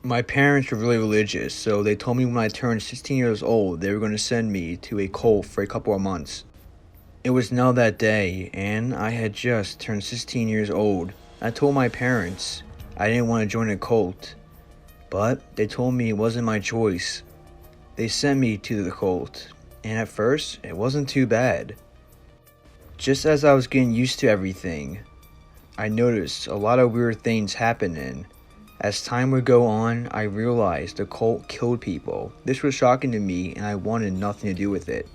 My parents were really religious, so they told me when I turned 16 years old, they were going to send me to a cult for a couple of months. It was now that day, and I had just turned 16 years old. I told my parents I didn't want to join a cult, but they told me it wasn't my choice. They sent me to the cult, and at first, it wasn't too bad. Just as I was getting used to everything, I noticed a lot of weird things happening. As time would go on, I realized the cult killed people. This was shocking to me, and I wanted nothing to do with it.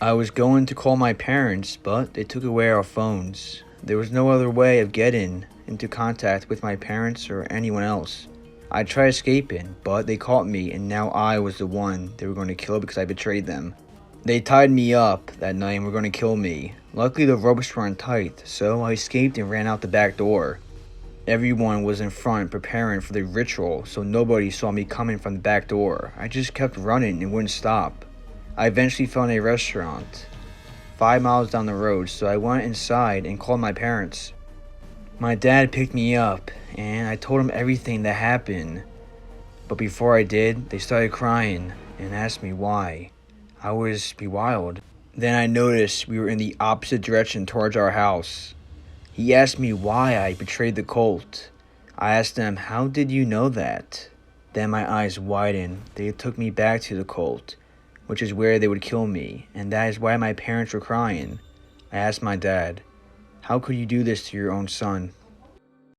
I was going to call my parents, but they took away our phones. There was no other way of getting into contact with my parents or anyone else. I tried escaping, but they caught me, and now I was the one they were going to kill because I betrayed them. They tied me up that night and were going to kill me. Luckily the ropes weren't tight, so I escaped and ran out the back door. Everyone was in front preparing for the ritual, so nobody saw me coming from the back door. I just kept running and wouldn't stop. I eventually found a restaurant 5 miles down the road, so I went inside and called my parents. My dad picked me up, and I told him everything that happened. But before I did, they started crying and asked me why. I was bewildered. Then I noticed we were in the opposite direction towards our house. He asked me why I betrayed the cult. I asked them, "How did you know that?" Then my eyes widened. They took me back to the cult, which is where they would kill me, and that is why my parents were crying. I asked my dad, "How could you do this to your own son?"